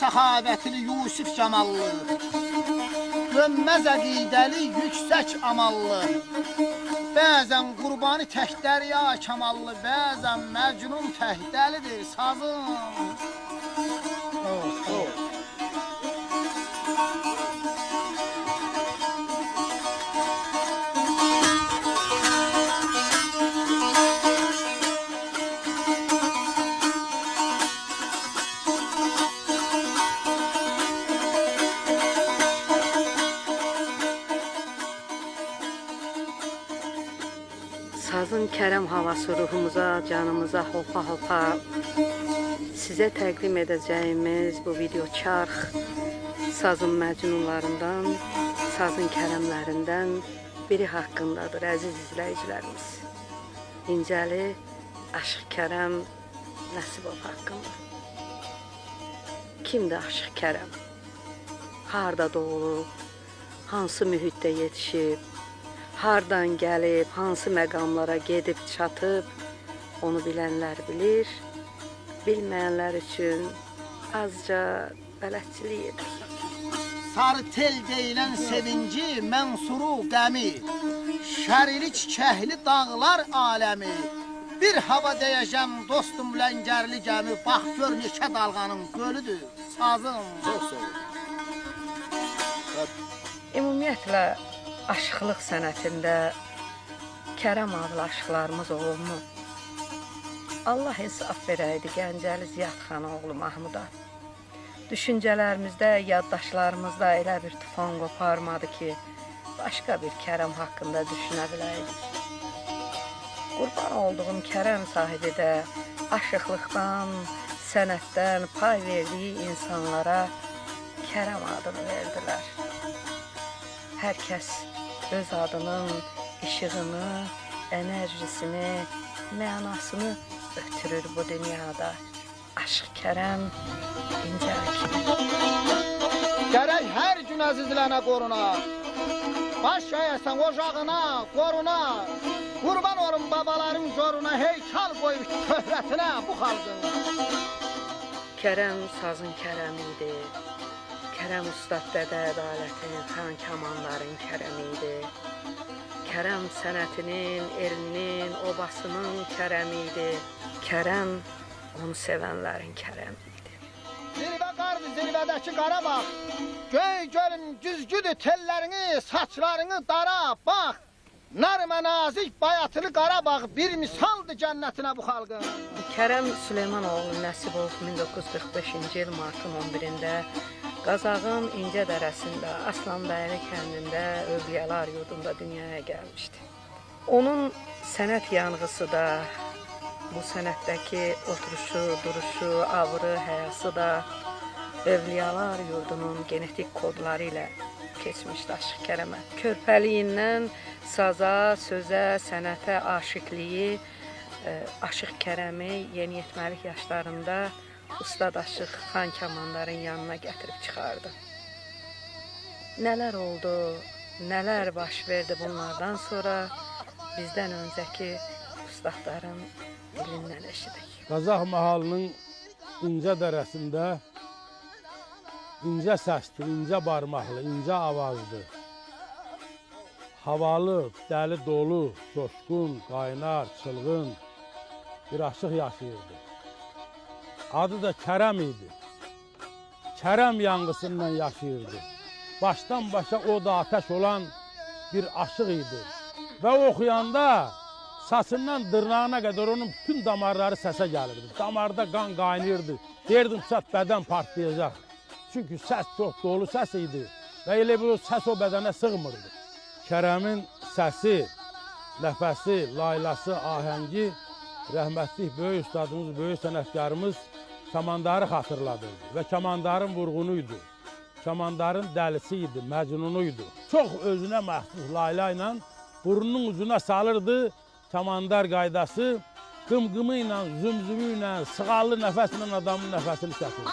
səxavətli Yusif Camallı, dönməz əqidəli yüksək amallı, bəzən Qurbani tək dərya kamallı, bəzən Məcnun tək dəlidir sazım. Sazın kərəm havası ruhumuza, canımıza hopa sizə təqdim edəcəyimiz bu video çarx sazın məcnunlarından, sazın kərəmlərindən biri haqqındadır əziz izləyicilərimiz. İncəli Aşıq Kərəm Nəsibov haqqında. Kimdir Aşıq Kərəm? Harda doğulub, hansı mühitdə yetişib, hardan gəlib, hansı məqamlara gedib çatıb, onu bilənlər bilir, bilməyənlər üçün azca bələdçilik edir. Sarı tel deyilən sevinci, mənsuru qəmi, şərilik kəhli dağlar aləmi, bir hava deyəcəm dostum ləngərli gəmi, bax gör neçə dalğanın gölüdür, sazım. Çox sağ ol. Ümumiyyətlə, aşıqlıq sənətində Kərəm adlı aşıqlarımız olubmu? Allah hesab verəydi Gəncəli Ziyadxan oğlu Mahmuda. Düşüncələrimizdə, yaddaşlarımızda elə bir tufan qoparmadı ki, başqa bir Kərəm haqqında düşünə biləydik. Qurban olduğum Kərəm sahibi də aşıqlıqdan, sənətdən pay verdiyi insanlara Kərəm adını verdilər. Hər kəs öz adının işığını, enerjisini, mənasını ötürür bu dünyada. Aşıq Kərəm İncəli kimi. Gərək hər gün əzizlənə qoruna, baş əyəsən ocağına, qoruna, qurban olun babaların zoruna, heykal qoyub şöhrətinə bu xalqın. Kərəm sazın kərəmi idi. Kərəm Ustad Dədə Ədalətin, xan kamanların kərəmi idi. Kərəm sənətinin, elinin, obasının kərəmi idi. Kərəm onu sevənlərin kərəmi idi. Zirvə qardı, zirvədəki Qarabağ, göy gölün güzgüdür tellərini, saçlarını dara, bax. Nar mənazik bayatılı Qarabağ bir misaldır cənnətinə bu xalqın. Kərəm Süleymanoğlu Nəsibov 1945-ci il martın 11-də Qazağın İncə dərəsində, Aslanbəyli kəndində, Övliyalar yurdunda dünyaya gəlmişdi. Onun sənət yanğısı da, bu sənətdəki oturuşu, duruşu, avrı, həyası da Övliyalar yurdunun genetik kodları ilə keçmişdi Aşıq Kərəmə. Körpəliyindən saza, sözə, sənətə aşiqliyi Aşıq Kərəmi yeniyetməlik yaşlarında Ustad Aşıq xan kamanların yanına gətirib çıxardı. Nələr oldu, nələr baş verdi bunlardan sonra bizdən öncəki ustadların dilindən eşidik. Qazaq mahalının İncə dərəsində incə səsli, incə barmaqlı, incə avazlı, havalı, dəli dolu, coşqun, qaynar, çılğın bir aşıq yaşayırdı. Adı da Kərəm idi. Kərəm yanğısından yaşayırdı. Başdan başa o da ateş olan bir aşıq idi. Və oxuyanda saçından dırnağına qədər onun bütün damarları səsə gəlirdi. Damarda qan qaynayırdı. Deyirdim, sət bədən partlayacaq. Çünki səs çox dolu səs idi və elə bir səs o bədənə sığmırdı. Kərəmin səsi, nəfəsi, laylası, ahəngi rəhmətlik böyük ustadımız, böyük sənətkarımız Kamandarı xatırladırdı və Kamandarın vurğunuydu. Kamandarın dəlisi idi, məcnunuydu. Çox özünə məxsus layla ilə burnunun ucuna salırdı. Kamandar qaydası qımqımı ilə, zümzümü ilə, sığallı nəfəslə adamın nəfəsini çəkirdi.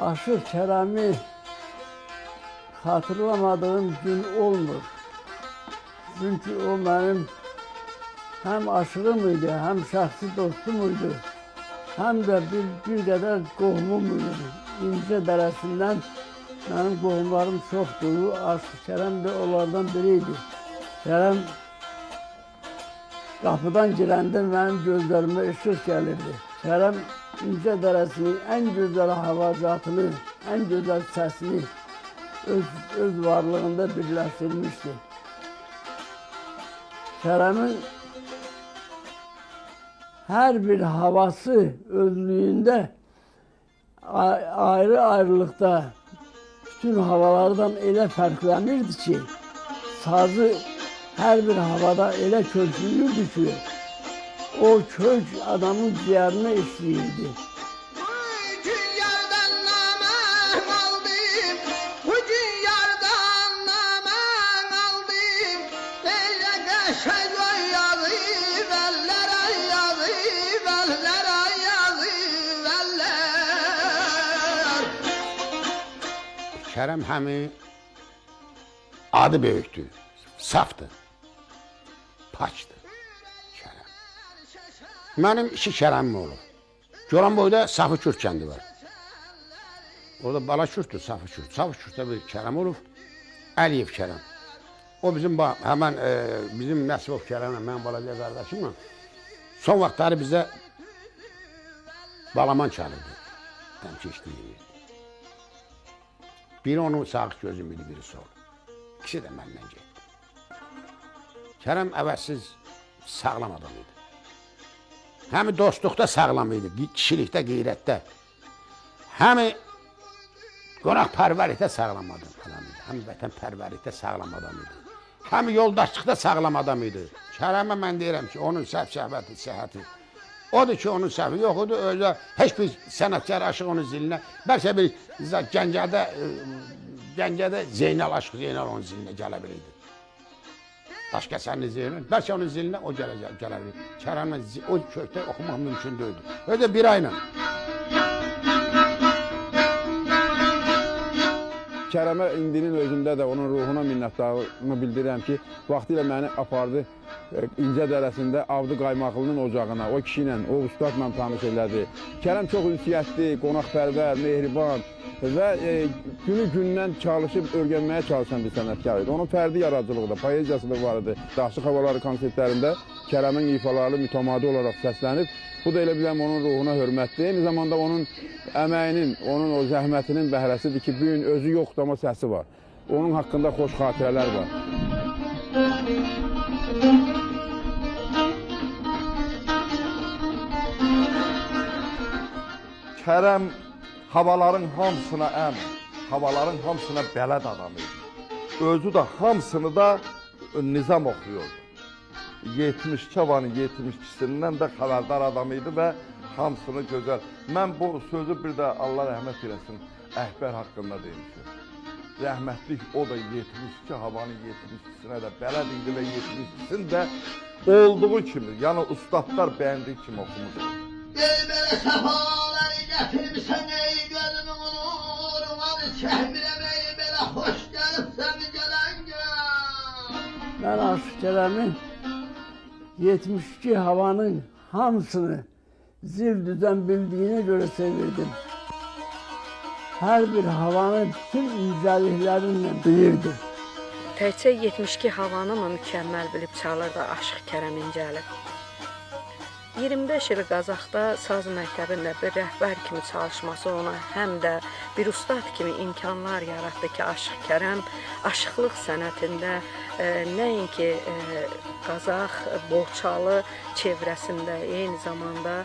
Aşık Kerem'i hatırlamadığım gün olmur. Çünkü o benim hem aşığımıydı, hem şahsi dostumuydu, hem de bir kadar qohumumuydu. İnce deresinden benim qohumlarım çoktu. Aşık Kerem de onlardan biriydi. Kerem kapıdan girəndə benim gözlerime ışık gelirdi. Kerem İnce Deresi'nin en güzel havacatını, en güzel sesini öz varlığında birleştirmişti. Kerem'in her bir havası özlüğünde ayrı ayrılıkta bütün havalardan öyle farklanırdı ki sazı her bir havada öyle köklüydü ki o kök adamın ciğerine işleyirdi. Kerem həmi adı böyükdür, safdır, paçdır Kerem. Mənim 2 Kerem'im olur. Göran boyda Safıkürt kəndi var. Orada Balakürtdür, Safıkürt. Safıkürtdə bir Kerem olur, Əliyev Kerem. O bizim hemen bizim Nəsibov Kerem'lə, mənim balaca qardaşımla son vaxtları bizə balaman çalırdı. Təmkişliyir. Biri onun sağ gözüm idi, biri sol. İkisi de məndən getdi. Kerem əvəzsiz sağlam adam idi. Həmi dostluqda sağlam idi, kişilikdə, qeyrətdə. Həmi qonaqpərvərlikdə sağlam adam idi. Həmi vətənpərvərlikdə sağlam adam idi. Həmi yoldaşlıqda sağlam adam idi. Kerem'e mən deyirəm ki, onun səhv-səhbəti, səhəti. Odur ki, onun səhvi yox idi, öyle heç bir sənətkar aşıq onun zilinə. Bəlkə bir Gəncədə Zeynal aşıq, Zeynal onun zilinə gələ bilirdi. Daşkəsərli Zeynal, bəlkə onun zilinə o gələ bilirdi. Kerem'lə o kökdə oxumaq mümkün deyildi. Öyle bir ayla. Kerem'e indinin özündə də onun ruhuna minnətdarlığımı bildirirəm ki, vaxtilə məni apardı İnce Dərəsində Avdı Qaymaqlının ocağına, o kişi ilə, o ustadla tanış elədi. Kerem çox ünsiyyətli, qonaqpərvər, mehriban və günü-gündən çalışıb öyrənməyə çalışan bir sənətkar idi. Onun fərdi yaradıcılığı da, poeziyası da var idi. Daşlıq Havaları konsertlərində Kerem'in ifaları mütəmadi olaraq səslənib. Bu da elə biləm onun ruhuna hörmətdir. Eyni zamanda onun əməyinin, onun o zəhmətinin bəhrəsidir ki, bu gün özü yoxdur, amma səsi var. Onun haqqında xoş xatirələr var. Kerem havaların hamısına havaların hamısına bələd adam idi. Özü də hamısını da nizam oxuyurdu. 72 havanın 72'sindən də xəbərdar adam idi və hamısını gözəl. Mən bu sözü bir də Allah rəhmət eləsin Əhbər haqqında demişim. Rəhmətlik o da 72 havanın 72'sinə də bələd idi və 72'sin də olduğu kimi, yəni ustadlar bəyəndiyi kimi oxumuşdu. Ey belə səfaları gətirmişsən ey gözümün nurları çəhmirəm ey belə xoş gəlibsən gələn gəl. Ben Aşık Kerem'i 72 havanın hamısını zil düzen bildiğine göre sevirdim. Her bir havanın bütün incəliklərini bilirdi. Təkcə 72 havanı mı mükəmməl bilib çalırdı Aşıq Kərəm İncəli. 25 il Qazaxda saz məktəbində bir rəhbər kimi çalışması ona həm də bir ustad kimi imkanlar yaratdı ki, Aşıq Kərəm aşıqlıq sənətində nəinki Qazax, Borçalı çevrəsində, eyni zamanda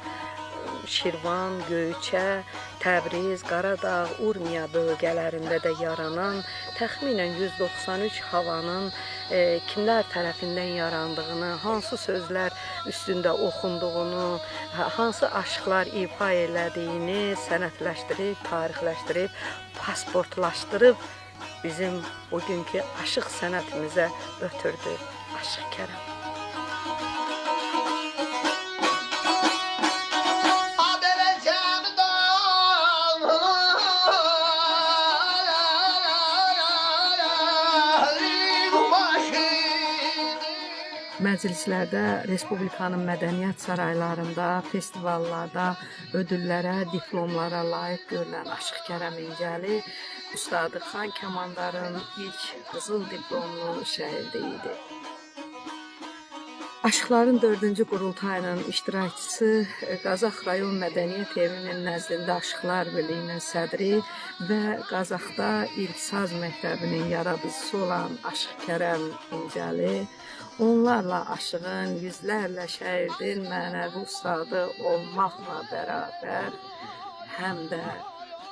Şirvan, Göyçə, Təbriz, Qaradağ, Urmiya bölgələrində də yaranan təxminən 193 havanın kimlər tərəfindən yarandığını, hansı sözlər üstündə oxunduğunu, hansı aşıqlar ifa elədiyini sənətləşdirib, tarixləşdirib, pasportlaşdırıb bizim bugünkü aşıq sənətimizə ötürdü Aşıq Kərəm. məclislərdə, Respublikanın mədəniyyət saraylarında, festivallarda ödüllərə, diplomlara layiq görülən Aşıq Kərəm İncəli Ustadı Xan Kamandarın ilk qızıl diplomlu şəhidi idi. Aşıqların 4-cü qurultayının iştirakçısı Qazax rayon mədəniyyət evinin nəzdində Aşıqlar Birliyinin sədri və Qazaxda ilk saz məktəbinin yaradıcısı olan Aşıq Kərəm İncəli onlarla aşığın, yüzlərlə şairin mənəvi ustadı olmaqla bərabər həm də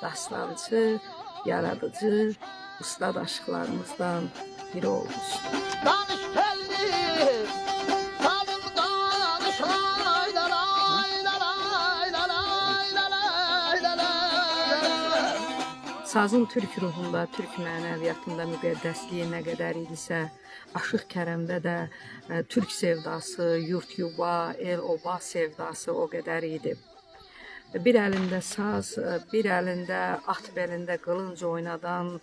dastançı, yaradıcı ustad aşıqlarımızdan biri olmuşdur. Danış telli, salım danış lay la lay la lay la lay la lay la lay. Sazın türk ruhunda, türk mənəviyyatında müqəddəsliyi nə qədər idisə, Aşıq Kərəmdə də türk sevdası, yurt yuba, el oba sevdası o qədər idi. Bir əlində saz, bir əlində at belində qılınc oynadan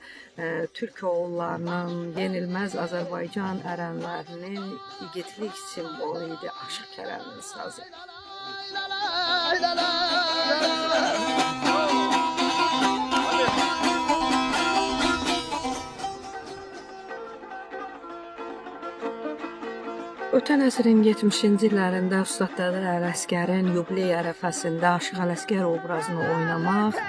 türk oğullarının, yenilməz Azərbaycan ərənlərinin igidlik simvolu idi Aşıq Kərəmin sazı. Ötən əsrin 70-ci illərində Ustad Dədə Ələsgərin yubiley ərəfəsində Aşıq Ələsgər obrazını oynamaq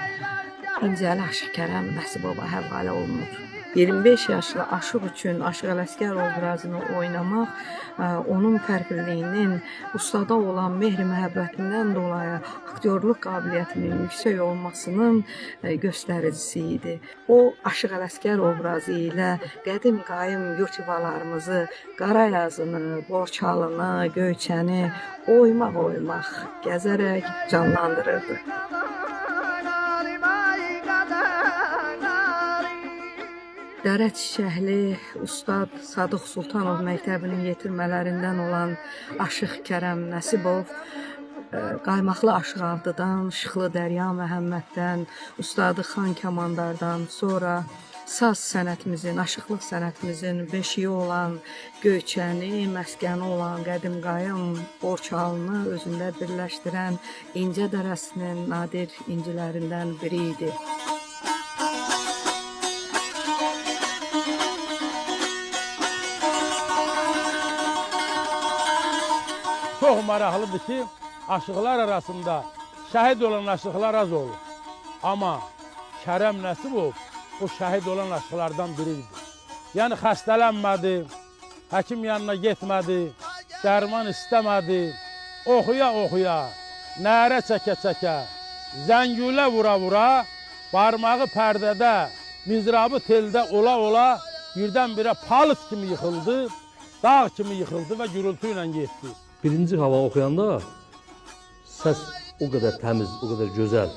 İncəli Aşıq Kərəm Nəsibova həvalə olunur. 25 yaşlı aşıq üçün Aşıq Ələsgər obrazını oynamaq onun fərqliliyinin, ustada olan mehri məhəbbətindən dolayı aktyorluq qabiliyyətinin yüksək olmasının göstəricisi idi. O, Aşıq Ələsgər obrazı ilə qədim qayım yurt yuvalarımızı, Qarayazını, Borçalını, Göyçəni oymaq gəzərək canlandırırdı. Dərə Çiçəkli Ustad Sadıq Sultanov məktəbinin yetirmələrindən olan Aşıq Kərəm Nəsibov Qaymaqlı Aşıq Avdıdan, Şıxlı Dərya Məhəmməddən, Ustadı Xan Kamandardan sonra saz sənətimizin, aşıqlıq sənətimizin beşiyi olan Göyçəni, məskəni olan Qədim Qayım, Borçalını özündə birləşdirən İncə Dərəsinin nadir incilərindən biri idi. Çox maraqlıdır ki, aşıqlar arasında şəhid olan aşıqlar az olur. Amma Kərəm Nəsibov o şəhid olan aşıqlardan biridir. Yəni xəstələnmədi, həkim yanına getmədi, dərman istəmədi, oxuya, nərə çəkə, zəngülə vura, barmağı pərdədə, mizrabı teldə ola, birdən-birə palıt kimi yıxıldı, dağ kimi yıxıldı və gürültü ilə getdi. Birinci hava oxuyanda səs o qədər təmiz, o qədər gözəl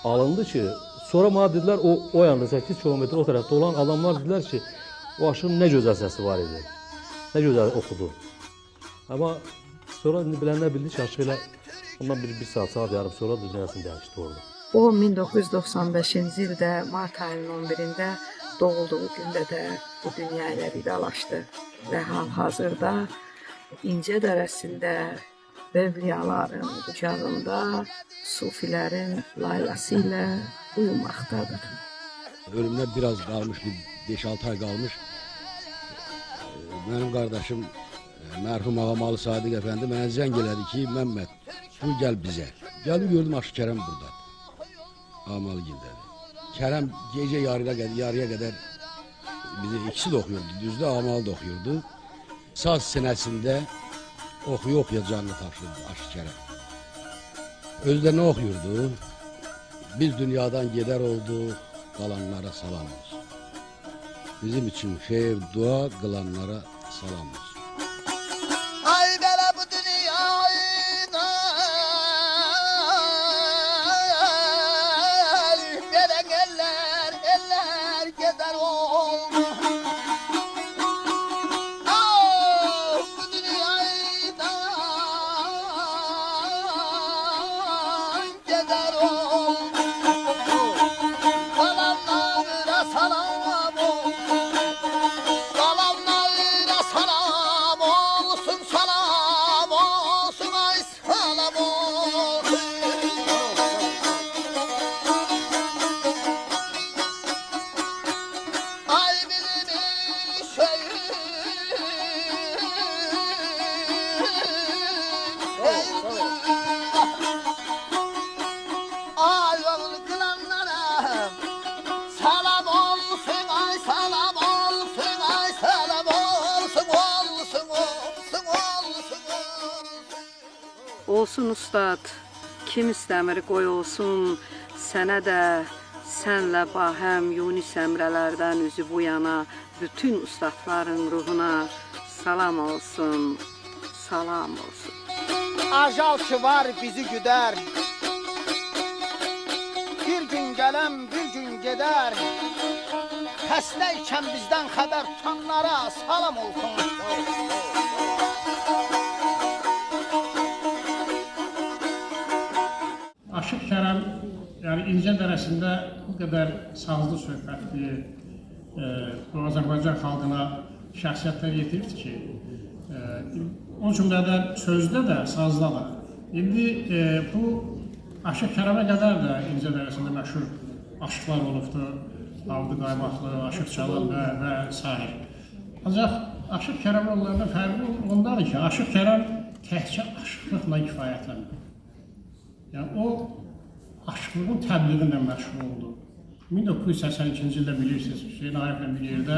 alındı ki, sonra mənə dedilər, o yanda 8 kilometr o tərəfdə olan adamlar dedilər ki, o aşığın nə gözəl səsi var idi, nə gözəl oxudu. Amma sonra bilənlər bildi ki, aşıq ilə ondan bir saat yarım sonra dünyasını dəyişdi orada. O 1995-ci ildə mart ayının 11-də doğulduğu gündə də bu dünya ilə vidalaşdı və hal-hazırda İncə Dərəsində Mövliyaların qucağında sufilərin laylası ilə uyumaqdadır. Ölümünə biraz qalmış, 5-6 ay qalmış. Mənim qardaşım mərhum Ağamalı Sadiq Əfəndi mənə zəng elədi ki, Məmməd, bu gəl bizə. Gəldim, gördüm Aşıq Kərəm burada. Ağamalı gildədir. Kərəm gecə yarıya qədər bizi ikisi də oxuyurdu, düzdür, Ağamalı da oxuyurdu. Saz sinəsində oxuya canını tapşırdı Aşıq Kərəm. Özdə nə oxuyurdu? Biz dünyadan gedər olduq, qalanlara salam olsun. Bizim üçün xeyir, dua qılanlara salam olsun. Ay belə bu dünyayla verən eller gedər oldu. Salam Olsun ustad, kim istəmir qoy olsun, sənə də, sənlə bahəm Yunus Əmrələrdən üzü bu yana, bütün ustadların ruhuna salam olsun, salam olsun. Ajal ki var bizi güder, bir gün gələm, bir gün gedər. Xəstəykən bizdən xəbər tutanlara salam olsun. Aşıq Kərəm, yəni İncə dərəsində bu qədər sazlı söhbətli, bu Azərbaycan xalqına şəxsiyyətlər yetirdi ki, o cümlədən sözdə də, sazda da. İndi bu Aşıq Kərəmə qədər də İncə dərəsində məşhur aşıqlar olubdur. Avdı Qaymaqlı, Aşıq Çalın və s. Ancaq Aşıq Kərəm onlardan fərqi ondadır ki, Aşıq Kərəm təkcə aşıqlıqla kifayətlənmir. Yəni o aşıqlığın təbliğinlə məşğul oldu. 1982-ci ildə bilirsiniz, Hüseyin Ariflə bir yerdə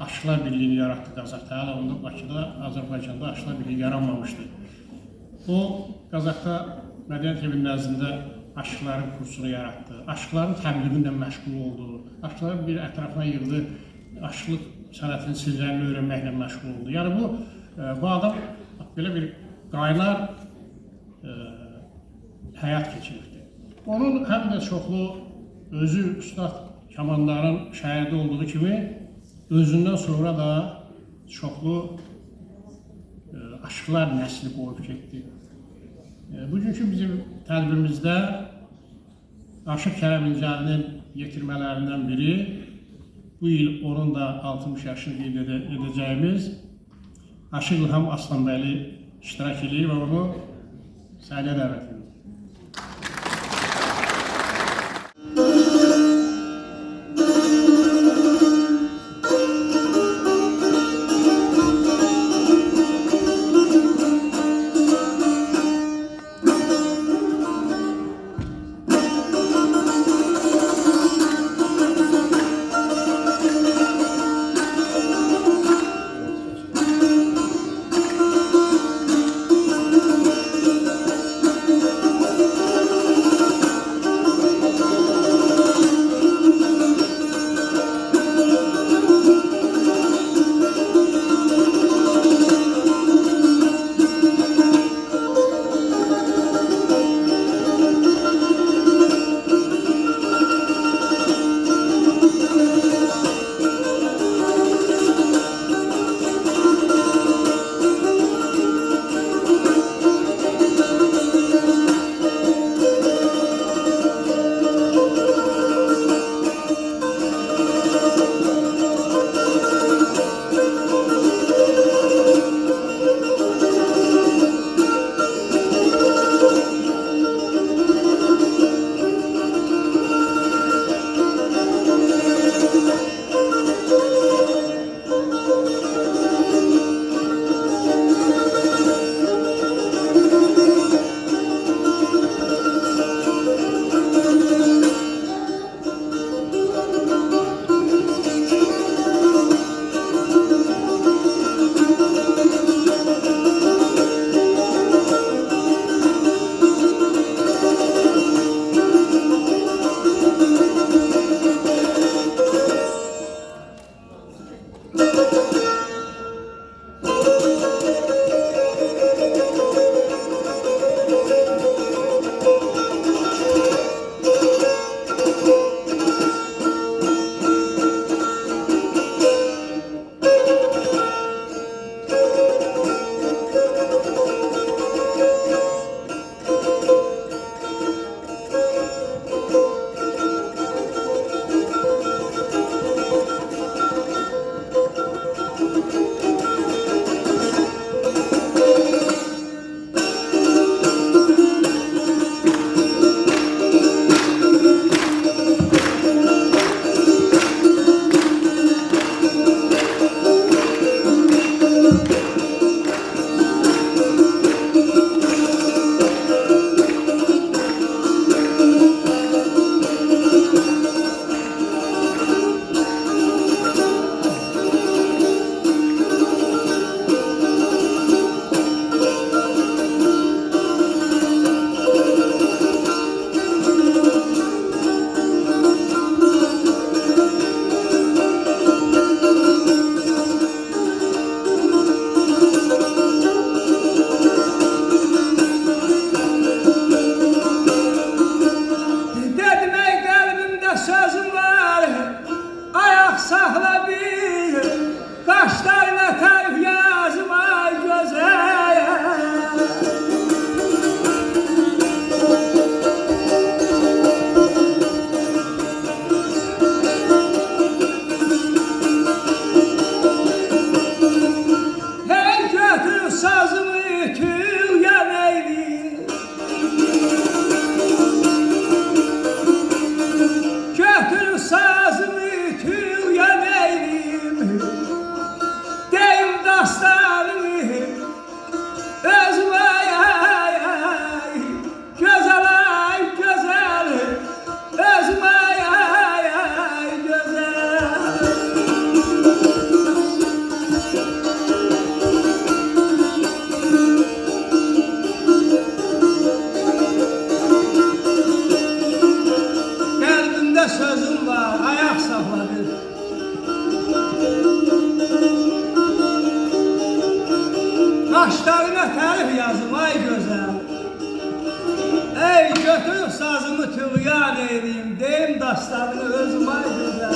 Aşıqlar Birliyini yaratdı Qazaxda. Hələ onda Bakıda, Azərbaycanda Aşıqlar Birliyi yaranmamışdı. O, Qazaxda Mədəniyyət evinin nəzdində aşıqların kursunu yaratdı. Aşıqların təbliğinlə məşğul oldu. Aşıqların bir ətrafına yığdı, aşıqlıq sənətinin sirlərini öyrənməklə məşğul oldu. Yəni bu adam belə bir qaynar həyat keçirdi. Onun həm də çoxlu özü ustad kamanların şəhərdə olduğu kimi özündən sonra da çoxlu aşıqlar nəsli qoyub getdi. Bugünkü bizim tədbirimizdə Aşıq Kərəm İncəlinin yetirmələrindən biri, bu il onun da 60 yaşını qeyd edəcəyimiz Aşıq İlham Aslanbəyli iştirak edir və onu səhnəyə dəvət edir. Qaşlarına tərif yazım ay gözəl. Hey götür sazımı tül yanaydı. Götür sazımı tül yanaydım. Deyim dastanımı özüm ay ay ay. Güzel ay güzel özüm ay ay ay güzel. Kalbimde sözüm var, ayak sapladı. Qaşlarına tərif yazım ay gözəl. Ey götür sazımı tüğyan edeyim, deyim dastanını özüm ay gözəl.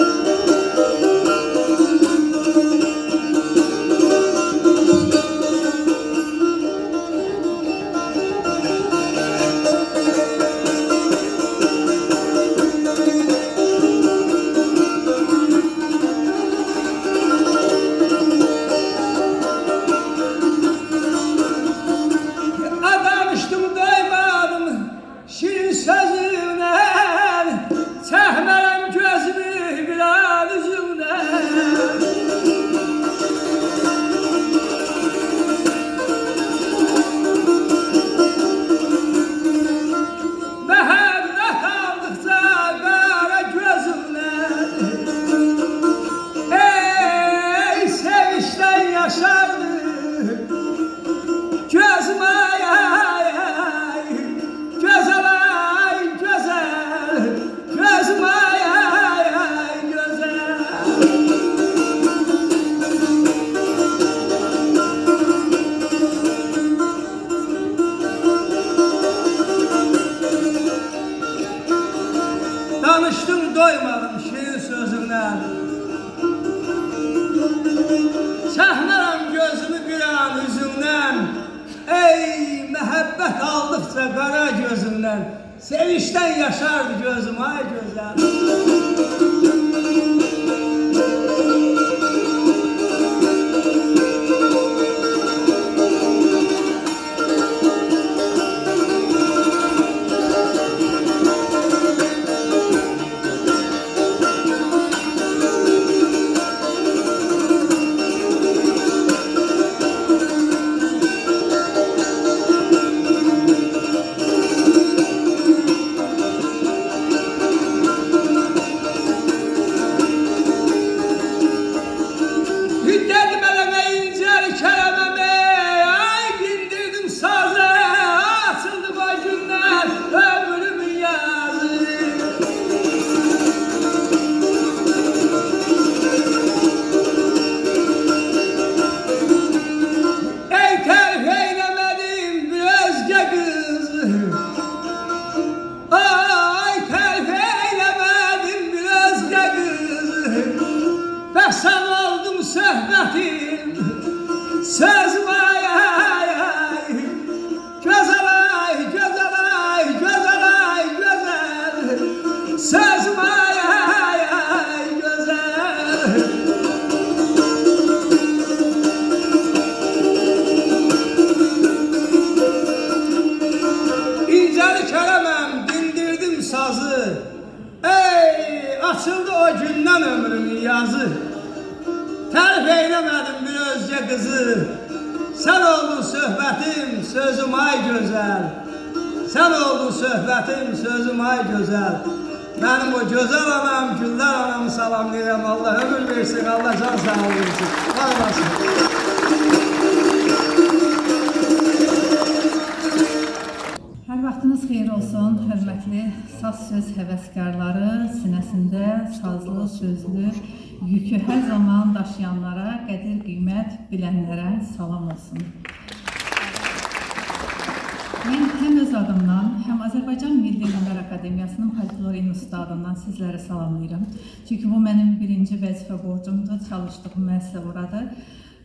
Adamışdım doymadım şirin sözüne. Çəkmərəm gözümü bir an üzümdən. Məhəbbət aldıqca qara gözümdən. Ey sevişdən yaşardı gözüm ay ay ay. Gözəl ay gözəl gözüm ay ay ay gözəl. Danışdım doymadım şirin sözündən. Çəkmərəm gözümü bir an üzümdən. Ey məhəbbət aldıqca qara gözümdən. Sevişdən yaşardı gözüm ay gözəl. Hüddət mələmə incəl kələməmə. Ay dindirdim sazı, açıldı bacımdan ömrümün yazı. Ey tərif eyləmədim bir özgə qız. Ay tərif eyləmədim bir özgə qız. Bəsən oldum söhbətim sözüm ay ay ay. Gözəl ay gözəl ay gözəl ay gözəl sözüm ay ay ay gözəl. İncəli kələməm dindirdim sazı. Ey açıldı o gündən ömrümün yazı. Tərif eyləmədim bir özgə qızı. Sən oldun söhbətim sözüm ay gözəl. Sən oldun söhbətim sözüm ay gözəl. Mənim o gözəl anam, güllər anamı salamlayıram. Allah ömür versin, Allah can sağlığı versin. Var olasın. Hər vaxtınız xeyir olsun, hörmətli saz söz həvəskarları, sinəsində sazlı, sözlü yükü hər zaman daşıyanlara, qədir qiymət bilənlərə salam olsun. Mən həm öz adımdan, həm Azərbaycan Milli Elmlər Akademiyasının Folklor İnstitutu adından sizləri salamlayıram. Çünki bu mənim birinci vəzifə borcumdur, çalışdığım müəssisə oradır.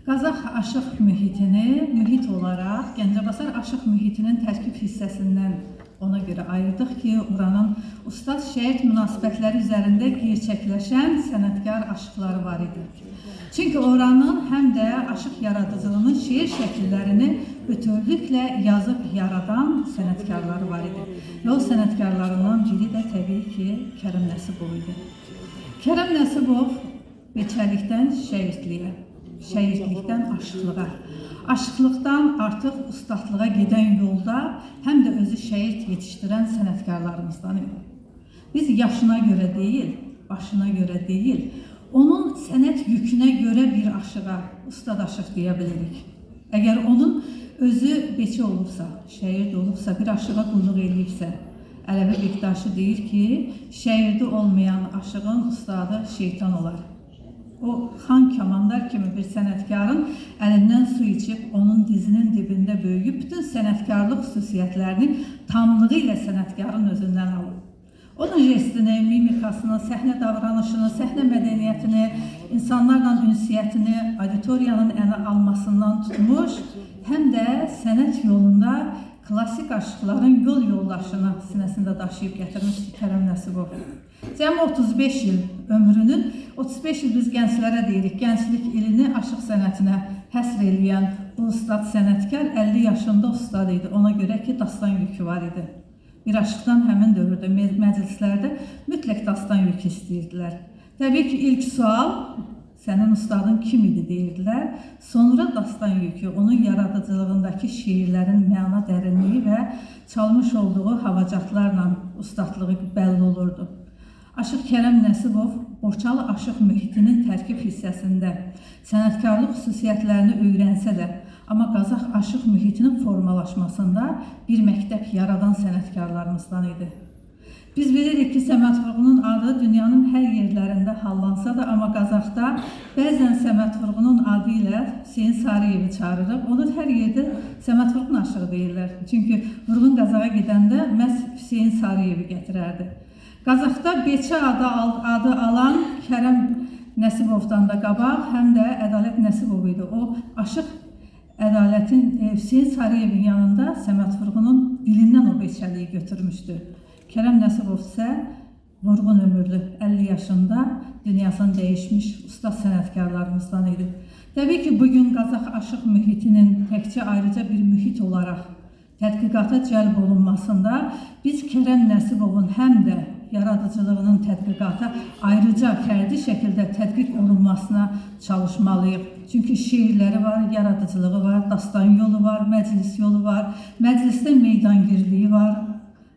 Qazax aşıq mühitini mühit olaraq Gəncəbasar aşıq mühitinin tərkib hissəsindən ona görə ayırdıq ki, oranın ustad-şəhid münasibətləri üzərində gerçəkləşən sənətkar aşıqları var idi. Çünki oranın həm də aşıq yaradıcılığının şeir şəkillərini bütövlüklə yazıb yaradan sənətkarları var idi. Və o sənətkarlarından biri də təbii ki, Kərəm Nəsibov idi. Kərəm Nəsibov beçəlikdən şəhidliyə, şəhidlikdən aşıqlığa, aşıqlıqdan artıq ustadlığa gedən yolda həm də özü şəhid yetişdirən sənətkarlarımızdan idi. Biz yaşına görə deyil, başına görə deyil, onun sənət yükünə görə bir aşığa ustad aşıq deyə bilirik. Əgər onun özü beçi olubsa, şəhid olubsa, bir aşığa qulluq eləyibsə, Ələvi Bektaşı deyir ki, şəhidi olmayan aşığın ustadı şeytan olar. O, Xan Kamandar kimi bir sənətkarın əlindən su içib, onun dizinin dibində böyüyüb, bütün sənətkarlıq xüsusiyyətlərini tamlığı ilə sənətkarın özündən alır. Onun jestini, mimikasını, səhnə davranışını, səhnə mədəniyyətini, insanlarla ünsiyyətini, auditoriyanın ələ almasından tutmuş, həm də sənət yolunda klassik aşıqların yol yoldaşını sinəsində daşıyıb gətirmişdi Kərəm Nəsibov. Cəmi 35 il ömrünün, 35 il biz gənclərə deyirik, gənclik ilini aşıq sənətinə həsr eləyən bu ustad sənətkar 50 yaşında ustad idi. Ona görə ki, dastan yükü var idi. Bir aşıqdan həmin dövrdə məclislərdə mütləq dastan yükü istəyirdilər. Təbii ki, ilk sual, sənin ustadın kim idi deyirdilər. Sonra dastan yükü, onun yaradıcılığındakı şiirlərin məna dərinliyi və çalmış olduğu havacatlarla ustadlığı bəlli olurdu. Aşıq Kərəm Nəsibov Borçalı aşıq mühitinin tərkib hissəsində sənətkarlıq xüsusiyyətlərini öyrənsə də, amma Qazax aşıq mühitinin formalaşmasında bir məktəb yaradan sənətkarlarımızdan idi. Biz bilirik ki, Səməd Vurğunun adı dünyanın hər yerlərində hallansa da, amma Qazaxda bəzən Səməd Vurğunun adı ilə Hüseyin Sarıyevi çağırırıq. Onu hər yerdə Səməd Vurğun aşığı deyirlər. Çünki Vurğun Qazaxa gedəndə məhz Hüseyin Sarıyevi gətirərdi. Qazaxda Beçə adı alan Kərəm Nəsibovdan da qabaq, həm də Ədalət Nəsibov idi. O, aşıq Ədalətin Hüseyin Sarıyevin yanında Səməd Vurğunun dilindən o beçəliyi götürmüşdü. Kərəm Nəsibov isə vurğun ömürlü, 50 yaşında dünyasını dəyişmiş ustad sənətkarlarımızdan idi. Təbii ki, bugün Qazax aşıq mühitinin təkcə ayrıca bir mühit olaraq tədqiqata cəlb olunmasında biz Kərəm Nəsibovun həm də yaradıcılığının tədqiqata ayrıca fərdi şəkildə tədqiq olunmasına çalışmalıyıq. Çünki şiirləri var, yaradıcılığı var, dastan yolu var, məclis yolu var, məclisdə meydangirliyi var.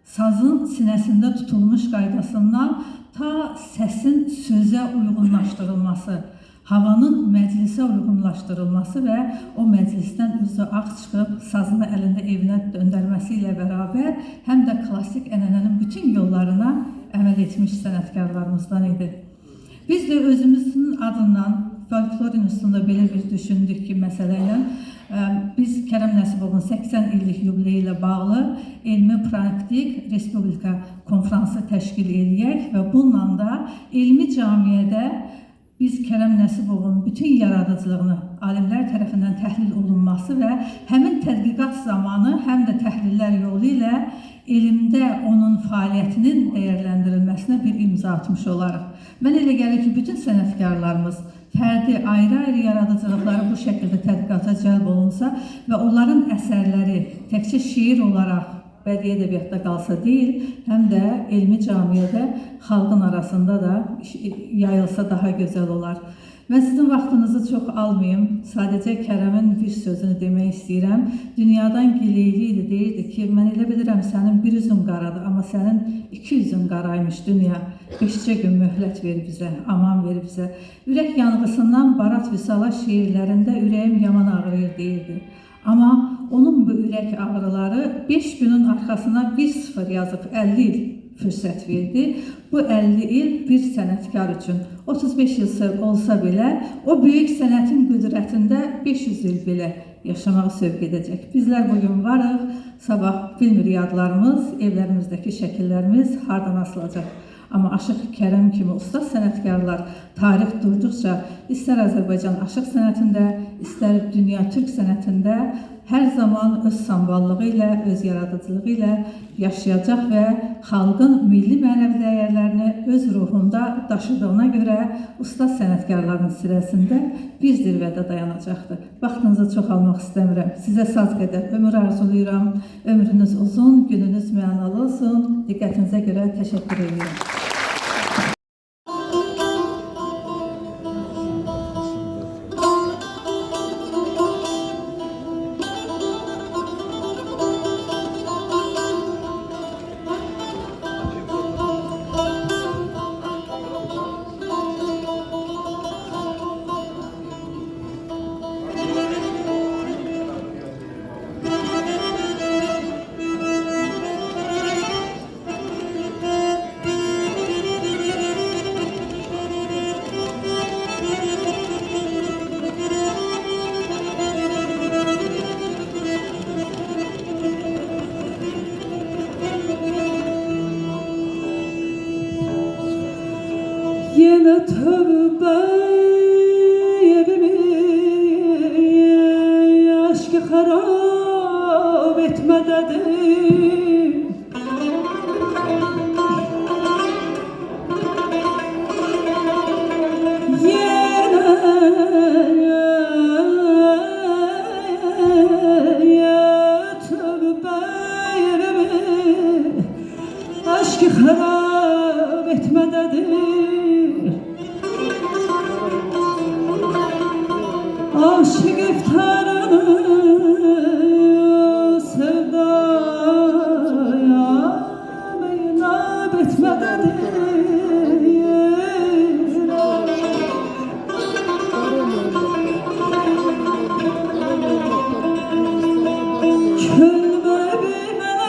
Sazın sinəsində tutulmuş qaydasından ta səsin sözə uyğunlaşdırılması, havanın məclisə uyğunlaşdırılması və o məclisdən üzü ağ çıxıb sazını əlində evinə döndərməsi ilə bərabər həm də klassik ənənənin bütün yollarına əməl etmiş sənətkarlarımızdan idi. Biz də özümüzün adından Folklor İnstitutunda belə bir düşündük ki, məsələ ilə biz Kərəm Nəsibovun 80 illik yubileyi ilə bağlı elmi praktik Respublika konfransı təşkil edək və bununla da elmi camiyyədə biz Kərəm Nəsibovun bütün yaradıcılığını alimlər tərəfindən təhlil olunması və həmin tədqiqat zamanı həm də təhlillər yolu ilə elmdə onun fəaliyyətinin dəyərləndirilməsinə bir imza atmış olarıq. Mən elə gəlir ki, bütün sənətkarlarımız fərdi, ayrı-ayrı yaradıcılıqları bu şəkildə tədqiqata cəlb olunsa və onların əsərləri təkcə şiir olaraq bədii ədəbiyyatda qalsa deyil, həm də elmi camiyyədə xalqın arasında da yayılsa daha gözəl olar. Mən sizin vaxtınızı çox almayayım, sadəcə Kərəmin bir sözünü demək istəyirəm. Dünyadan gileyli idi, deyirdi ki, mən elə bilirəm sənin bir üzün qaradır, amma sənin 2 üzün qaraymış dünya. 5 gün möhlət ver bizə, aman ver bizə. Ürək yanğısından Barat Vüsala şiirlərində ürəyim yaman ağrıyır deyirdi. Amma onun bu ürək ağrıları 5 günün arxasına 1-0 yazıb 50 il fürsət verdi. Bu 50 il bir sənətkar üçün 35 il olsa belə o böyük sənətin qüdrətində 500 il belə yaşamağı sövq edəcək. Bizlər bugün varıq, sabah bilmirik adlarımız, evlərimizdəki şəkillərimiz hardan asılacaq. Amma Aşıq Kərəm kimi usta sənətkarlar tarix durduqca istər Azərbaycan aşıq sənətində, istər dünya türk sənətində hər zaman öz samballığı ilə, öz yaradıcılığı ilə yaşayacaq və xalqın milli mənəvi dəyərlərini öz ruhunda daşıdığına görə usta sənətkarların sirəsində bir zirvədə dayanacaqdır. Vaxtınızı çox almaq istəmirəm. Sizə saz qədər ömür arzulayıram. Ömrünüz uzun, gününüz mənalı olsun. Diqqətinizə görə təşəkkür edirəm. Yine tövbe evimi aşkı harap etme dedim. Yine tövbe evimi aşkı harap etme dedim. Aşık iftarını sevdaya meynab etmededir. Külme bilmeliyim.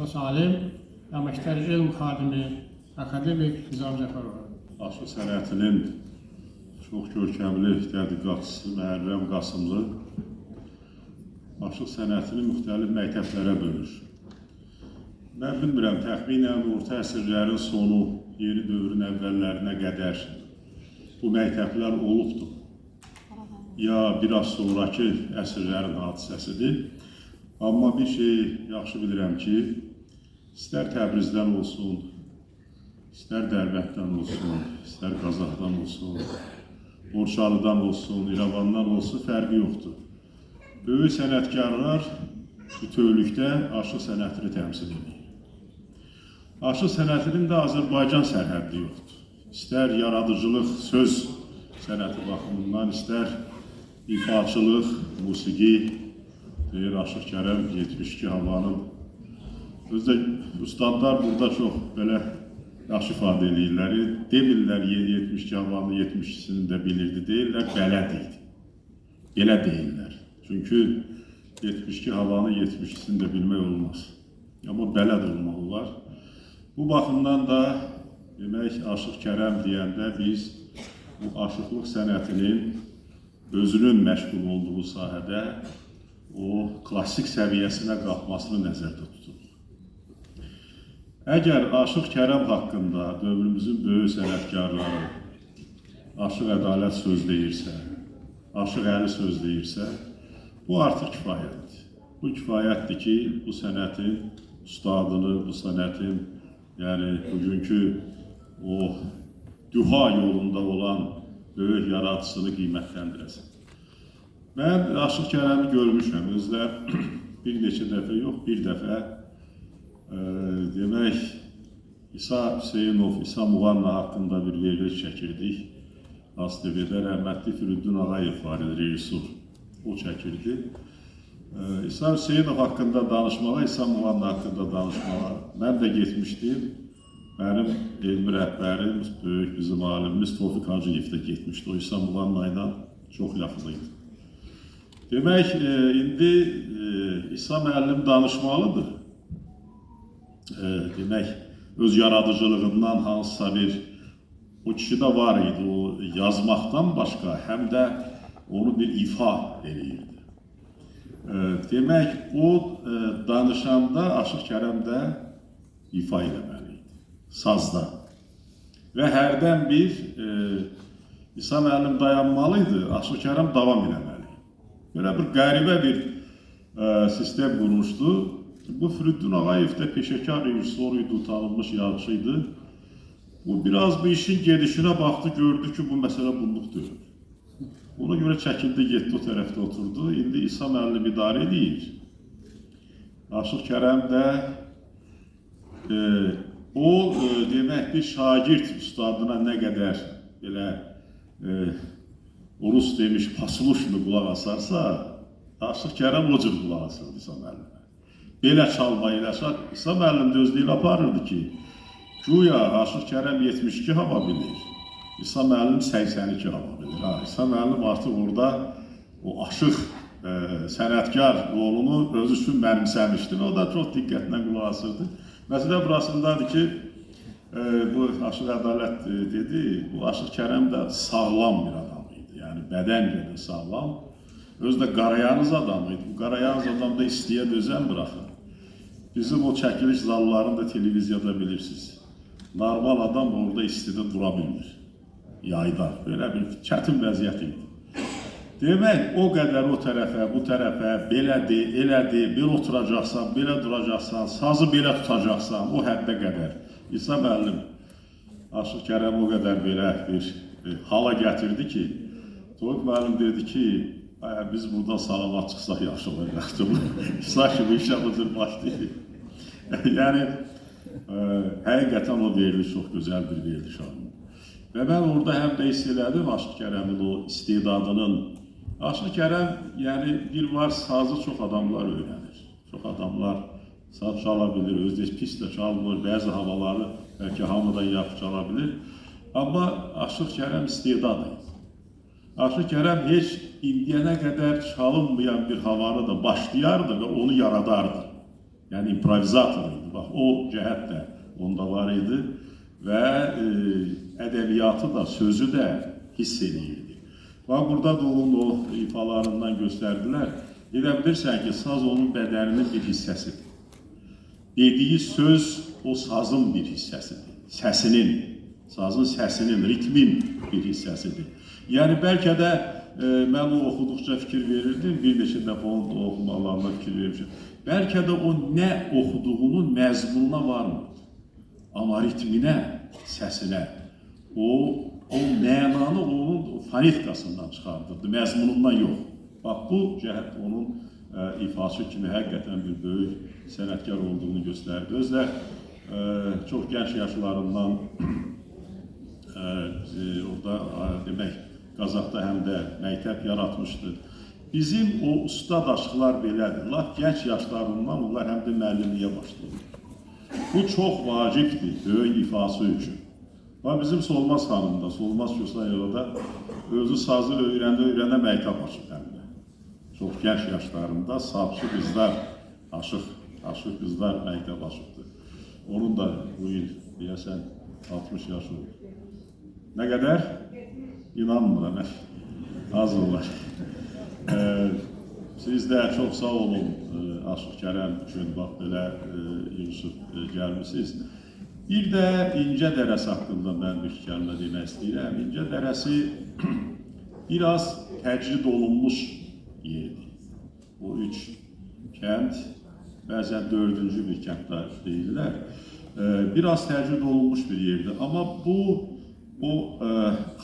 ixtisas alim, əməkdar elm xadimi, akademik Nizam Cəfərov. Aşıq sənətinin çox görkəmli tədqiqatçısı Məhərrəm Qasımlı aşıq sənətini müxtəlif məktəblərə bölür. Mən bilmirəm, təxminən orta əsrlərin sonu, yeni dövrün əvvəllərinə qədər bu məktəblər olubdur. Ya biraz sonraki əsrlərin hadisəsidir. Amma bir şey yaxşı bilirəm ki, istər Təbrizdən olsun, istər Dərbətdən olsun, istər Qazaxdan olsun, Borçalıdan olsun, İrəvandan olsun, fərqi yoxdur. Böyük sənətkarlar bütövlükdə aşıq sənətini təmsil edir. Aşıq sənətinin də Azərbaycan sərhəddi yoxdur. İstər yaradıcılıq, söz sənəti baxımından, istər ifaçılıq, musiqi, deyir Aşıq Kərəm 72 havanın. Özdə ustadlar burada çox belə yaxşı ifadə edirlər. Demirlər 72 havanın 72'sini də bilirdi, deyirlər bələd idi. Belə deyirlər. Çünki 72 havanın 72'sini də bilmək olmaz. Amma bələd olmaq olar. Bu baxımdan da demək Aşıq Kərəm deyəndə biz bu aşıqlıq sənətinin özünün məşğul olduğu sahədə o klassik səviyyəsinə qalxmasını nəzərdə tuturuq. Əgər Aşıq Kərəm haqqında dövrümüzün böyük sənətkarları Aşıq Ədalət söz deyirsə, Aşıq Əli söz deyirsə, bu artıq kifayətdir. Bu kifayətdir ki, bu sənətin ustadını, bu sənətin yəni bugünkü o düha yolunda olan böyük yaradıcısını qiymətləndirəsən. Mən Aşıq Kərəmi görmüşəm, özlər bir neçə dəfə yox, bir dəfə demək İsa Hüseynov, İsa Muğanna haqqında bir veriliş çəkirdik. ASTV-də rəhmətli Firuddin Ağayev var idi, rejissor. O çəkirdi. İsa Hüseynov haqqında danışmağa, İsa Muğanna haqqında danışmağa mən də getmişdim. Mənim elmi rəhbərim, böyük bizim alimimiz Tofiq Hacıyev də getmişdi. O İsa Muğanna ilə çox yaxın idi. Demək, indi İsa müəllim danışmalıdır. Demək, öz yaradıcılığından hansısa bir, o kişidə var idi, o yazmaqdan başqa, həm də onu bir ifa edirdi. Demək, o danışanda Aşıq Kərəm də ifa eləməli idi, sazda. Və hərdən bir İsa müəllim dayanmalıydı, Aşıq Kərəm davam eləməli. Belə bir qəribə bir sistem qurmuşdu. Bu Firuddin Ağayev də peşəkar rejissor idi, tanınmış yazıcıydı. Bu biraz bu işin gedişinə baxdı, gördü ki, bu məsələ bunluq deyil. Ona görə çəkildi, getdi o tərəfdə oturdu. İndi İsa müəllim idarə edir. Aşıq Kərəm də o demək bir şagird ustadına nə qədər belə Rus demiş pasluşlu qulaq asarsa, Aşıq Kərəm o cür qulaq asırdı İsa müəllimə. Belə çalma ilə İsa müəllim də özlüylə aparırdı ki, güya Aşıq Kərəm 72 hava bilir, İsa müəllim 82 hava bilir. İsa müəllim artıq orada o aşıq sənətkar rolunu özü üçün mənimsəmişdi. O da çox diqqətlə qulaq asırdı. Məsələ burasındadır ki, bu Aşıq Ədalət dedi, bu Aşıq Kərəm də sağlam bir adam idi. Yəni bədəncə də sağlam. Özü də qarayağınız adamıydı. Bu qarayağınız adam da istəyə dözən bıraxır. Bizim o çəkiliş zallarını da televiziyada bilirsiniz. Normal adam orada istidə dura bilmir. Yayda. Böyle bir çətin vəziyyət idi. Demək, o qədər o tərəfə, bu tərəfə, belədir, elədir, belə oturacaqsan, belə duracaqsan, sazı belə tutacaqsan, o həddə qədər. İsa müəllim, Aşıq Kərəm o qədər belə bir hala gətirdi ki, Tofiq müəllim dedi ki, biz buradan salamat çıxsaq yaxşı olacaqdır. İsa kimi işə bu cür başlayır. Yəni, həqiqətən o veriliş çox gözəl bir veriliş alınır. Və mən orada həm də hiss elədim Aşıq Kərəmin o istedadının. Aşıq Kərəm, yəni bir var sazı çox adamlar öyrənir. Çox adamlar saz çala bilir, özü pis də çalmır, bəzi havaları bəlkə hamıdan yaxşı çala bilir. Amma Aşıq Kərəm istedadı idi. Aşıq Kərəm heç indiyənə qədər çalınmayan bir havanı da başlayardı və onu yaradardı. Yəni improvizator idi. idi. Bax, o cəhət də onda var idi və ədəbiyyatı da, sözü də hiss edirdi. Bax, burada da onun o ifalarından göstərdilər. Elə bilirsən ki, saz onun bədəninin bir hissəsidir. Dediyi söz o sazın bir hissəsidir. Səsinin, sazın səsinin, ritmin bir hissəsidir. Yəni, bəlkə də mən o oxuduqca fikir verirdim, bir neçə dəfə onun oxumalarına fikir vermişim. Bəlkə də o nə oxuduğunun məzmununa varmır. Amma ritminə, səsinə, o mənanı onun fonetikasından çıxardırdı, məzmunundan yox. Bax, bu cəhət onun ifaçı kimi həqiqətən bir böyük sənətkar olduğunu göstərdi. Özü də çox gənc yaşlarından orada demək, Qazaxda həm də məktəb yaratmışdı. Bizim o ustadaşlıqlar belədir. Laf gənc yaşlarından onlar həm də müəllimliyə başlayır. Bu çox vacibdir böyük ifaçı üçün. Və bizim Solmaz xanım da, Solmaz Kösayeva da özü sazı öyrənə məktəb açıb həm də. Çox gənc yaşlarında sazçı qızlar, aşıq qızlar məktəb açıbdır. Onun da bu il deyəsən 60 yaşı olur. Nə qədər? İnanmıram, az olar. Siz də çox sağ olun Aşıq Kərəm üçün bax belə yığışıb gəlmişsiniz. Bir də İncə dərəsi haqqında mən bir kəlmə demək istəyirəm. İncə dərəsi biraz təcrid olunmuş yerdir. O 3 kənd, bəzən 4-cü bir kənddə deyirlər. Biraz təcrid olunmuş bir yerdir. Amma o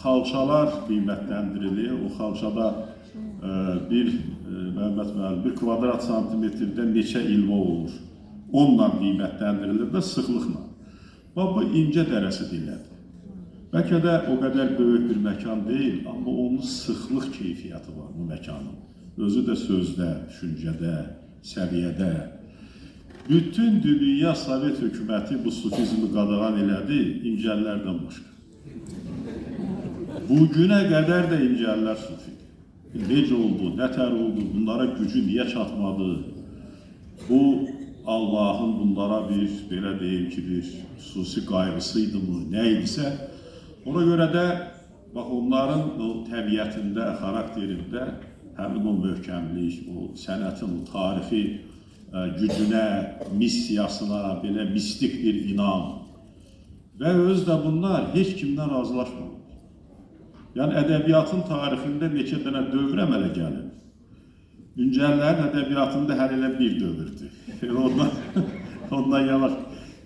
xalçalar qiymətləndirilir. O xalçada Məhəmməd müəllim, bir kvadrat santimetrdə neçə ilmə olur. Onunla qiymətləndirilir də sıxlıqla. Bax, bu İncə dərəsi deyilədir. Bəlkə də o qədər böyük bir məkan deyil, amma onun sıxlıq keyfiyyəti var bu məkanın. Özü də sözdə, düşüncədə, səviyyədə. Bütün dünya Sovet hökuməti bu sufizmi qadağan elədi, İncəllərdən başqa. Bugünə qədər də İncəllər sufidir. Necə oldu, nətər oldu, bunlara gücü niyə çatmadı? Bu, Allahın bunlara bir, belə deyim ki, bir xüsusi qayğısıydı mı, nə idisə, ona görə də, bax, onların o təbiətində, xarakterində həmin o möhkəmlik, o sənətin, o tarixi gücünə, missiyasına, belə mistik bir inam və özü də bunlar heç kimdən razılaşmır. Yəni, ədəbiyyatın tarixində neçə dənə dövr əmələ gəlib. İncəllərin ədəbiyyatında hər elə bir dövrdür. Ondan yavaş.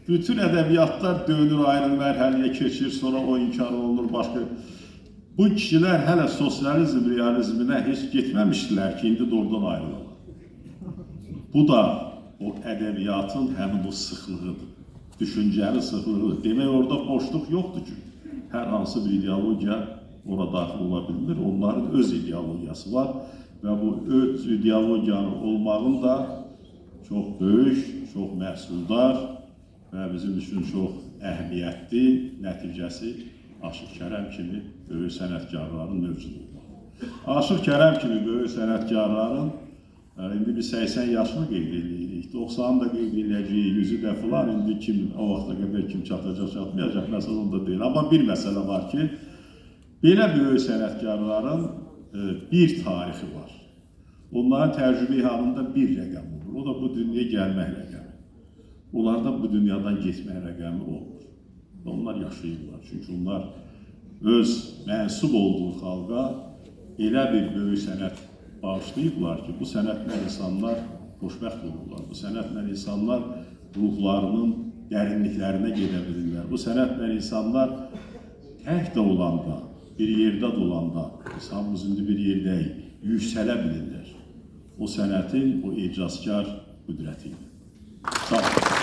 Bütün ədəbiyyatlar dönür, ayrı mərhələyə keçir, sonra o inkar olunur, başqa. Bu kişilər hələ sosializm, realizminə heç getməmişdilər ki, indi də oradan ayrılırlar. Bu da o ədəbiyyatın həmin o sıxlığıdır, düşüncəli sıxlığıdır. Demək, orada boşluq yoxdur ki, hər hansı bir ideologiya ora daxil ola bilir. Onların öz ideologiyası var və bu öz ideologiyanın olmağın da çox böyük, çox məhsuldar və bizim üçün çox əhəmiyyətli nəticəsi Aşıq Kərəm kimi böyük sənətkarların mövcudluğu. Aşıq Kərəm kimi böyük sənətkarların indi bir 80 yaşını qeyd edirik, 90-ı da qeyd ediləcəyik, 100-ü də filan, indi kim, o vaxta qədər kim çatacaq, çatmayacaq, məsələ onda deyil. Amma bir məsələ var ki, belə böyük sənətkarların bir tarixi var. Onların təcrübə halında bir rəqəm olur. O da bu dünyaya gəlmək rəqəmi. Onlarda bu dünyadan getmək rəqəmi olmur. Onlar yaşayırlar. Çünki onlar öz mənsub olduğu xalqa elə bir böyük sənət bağışlayıblar ki, bu sənətlə insanlar xoşbəxt olurlar. Bu sənətlə insanlar ruhlarının dərinliklərinə gedə bilirlər. Bu sənətlə insanlar tək də olanda, bir yerdə də olanda, biz hamımız indi bir yerdəyik, yüksələ bilirlər. O sənətin, o icazkar qüdrəti ilə. Sağ olun.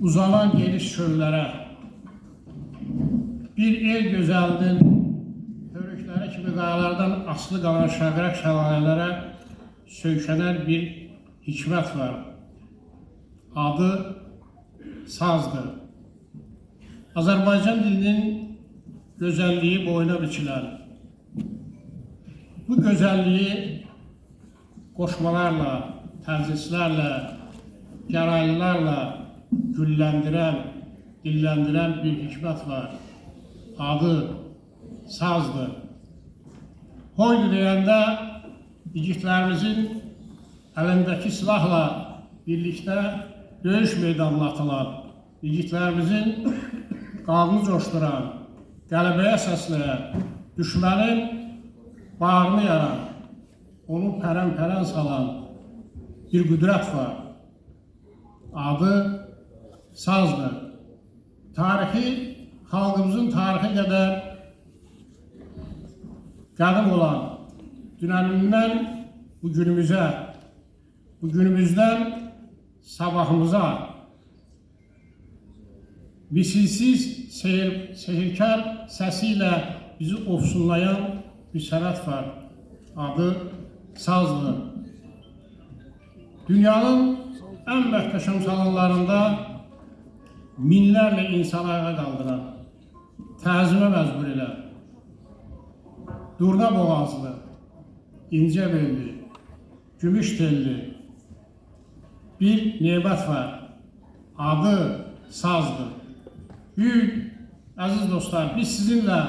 uzanan geniş çöllərə, bir el gözəldin, hörükləri kimi qayalardan asılı qalan şəqrək şəlalələrə söykənər bir hikmət var. Adı sazdır. Azərbaycan dilinin gözəlliyi boyuna biçilər. Bu gözəlliyi qoşmalarla, tərzislərlə, gəraylılarla gülləndirən, dilləndirən bir hikmət var. Adı sazdır. Hoydu deyəndə igidlərimizin əlindəki silahla birlikdə döyüş meydanına atılan, igidlərimizin qanını coşduran, qələbəyə səsləyən, düşmənin bağrını yaran, onu pərən-pərən salan bir qüdrət var. Adı sazdır. Tarixi, xalqımızın tarixi qədər qədim olan, dünənindən bu günümüzə, bu günümüzdən sabahımıza misilsiz, sehirkar səsi ilə bizi ofsunlayan bir sənət var. Adı sazdır. Dünyanın ən möhtəşəm salonlarında minlərlə insan ayağa qaldıran, təzimə məcbur edən, durna boğazlı, incə belli, gümüş telli bir nemət var. Adı sazdır. Büyük, əziz dostlar, biz sizinlə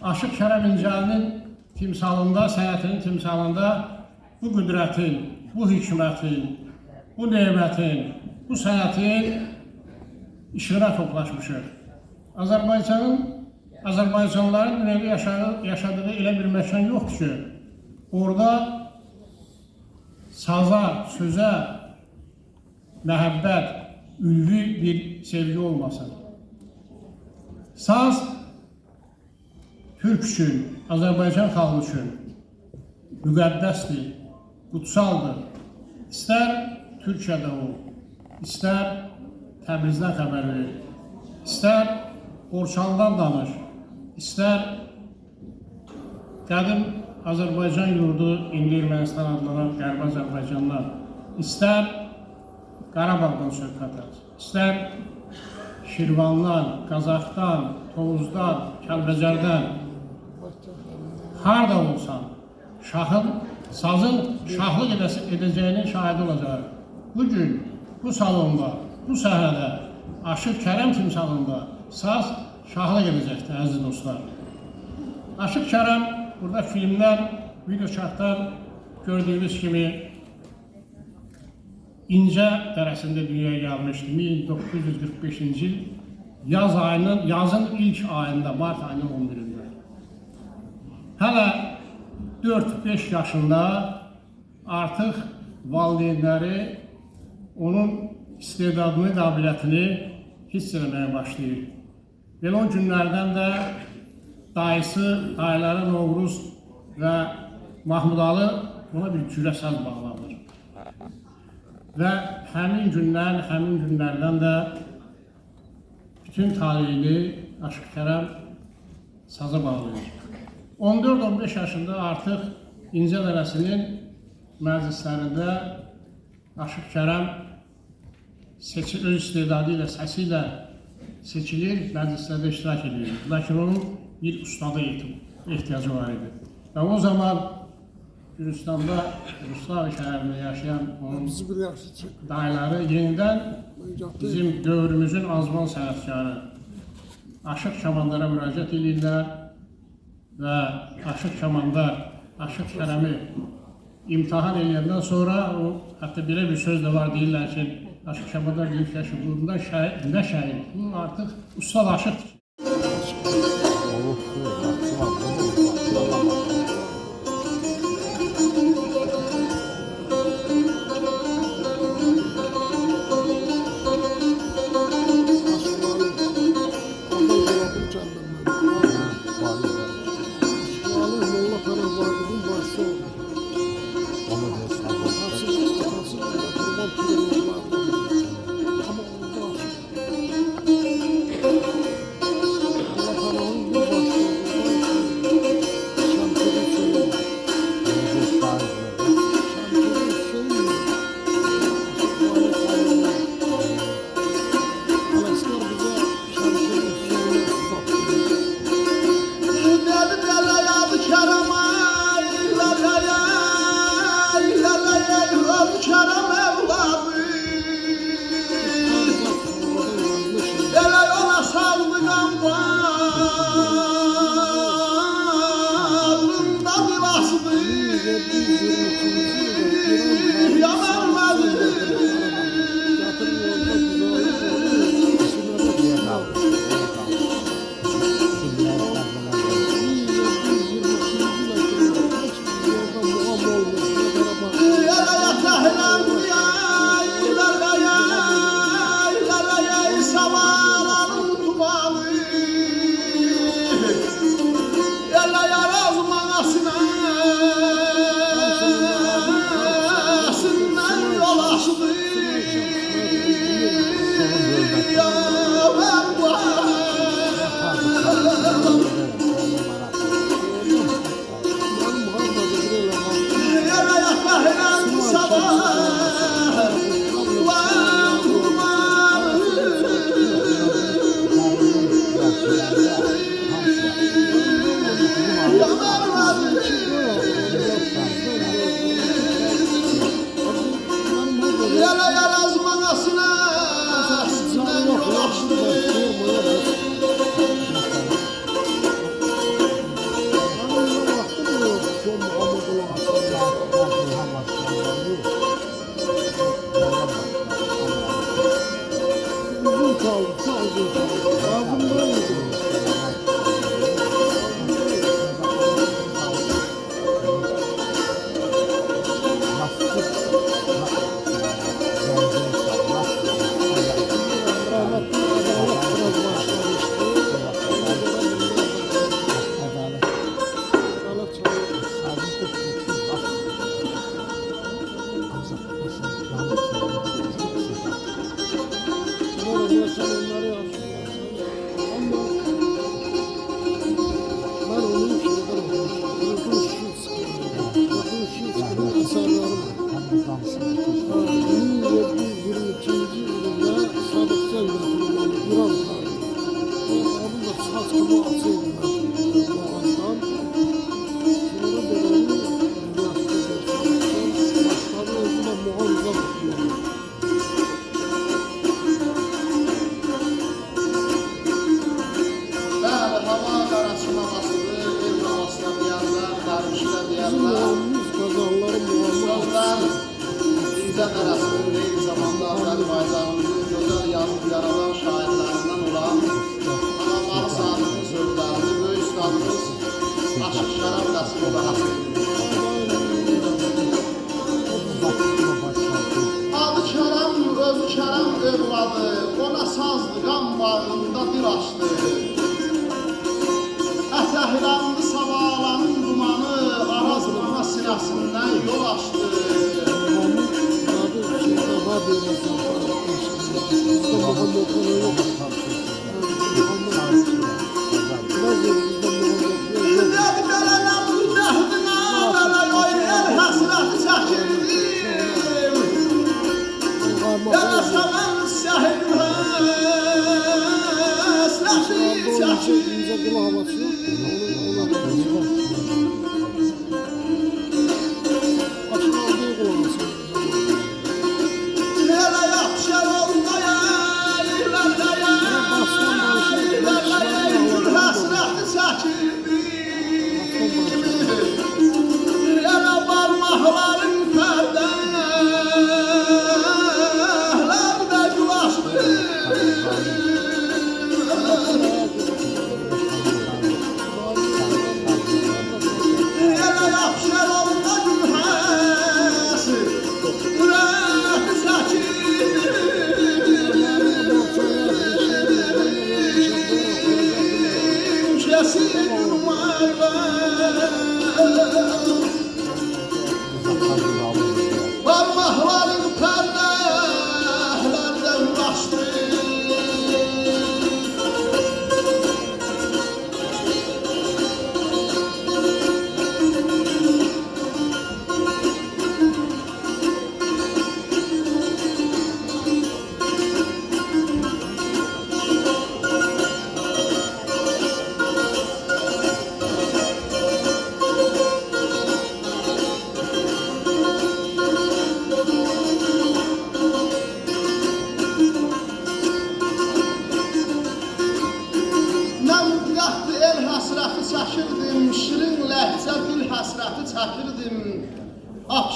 Aşıq Kərəm İncəlinin timsalında, sənətinin timsalında bu qüdrətin, bu hikmətin, bu nemətin, bu sənətin işığına toplaşmışıq. Azərbaycanlıların dünəvi yaşadığı elə bir məkan yoxdur ki, orada saza, sözə, məhəbbət, ülvi bir sevgi olmasın. Saz Türk üçün, Azərbaycan xalqı üçün müqəddəsdir, qutsaldır. İstər Türkiyədə ol, istər Təbrizdən xəbər verir, istər Borçalıdan danış, istər qədim Azərbaycan yurdu, indi Ermənistan adlanan Qərbi Azərbaycandan, istər Qarabağdan söhbət et, istər Şirvandan, Qazaxdan, Tovuzdan, Kəlbəcərdən, harada olsan, sazın şahlıq edəcəyinin şahidi olacaq. Bugün bu salonda, bu səhnədə, Aşıq Kərəm timsalında saz şahlıq edəcəkdir, əziz dostlar. Aşıq Kərəm burada filmlər, videoçatlar gördüyünüz kimi İncə dərəsində dünyaya gəlmişdi. 1945-ci il yazın ilk ayında, mart ayının 11-də. Hələ 4-5 yaşında artıq valideynləri onun istedadını, qabiliyyətini hiss eləməyə başlayır. Belə o günlərdən də dayıları Novruz və Mahmudalı ona bir cürə saz bağladır. Və həmin günlərdən də bütün taleyini Aşıq Kərəm saza bağlayır. 14-15 yaşında artıq İncə dərəsinin məclislərində Aşıq Kərəm öz istedadı ilə, səsi ilə seçilir, məclislərdə iştirak edir. Lakin onun bir ustada ehtiyacı var idi. Və o zaman Gürcüstanda, Ruslavi şəhərində yaşayan onun dayıları yenidən bizim dövrümüzün azman sənətkarı Aşıq Kamandara müraciət edirlər və Aşıq Kamandar, Aşıq Kərəmi imtahan edəndən sonra hətta belə bir söz də var, deyirlər ki, Aşıq Kamandar deyir ki, bundan nə şəhid, bu artıq ustad aşıqdır.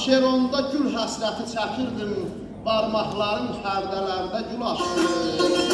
Abşeronda gül həsrəti çəkirdim, barmaqların pərdələrdə gül açdı.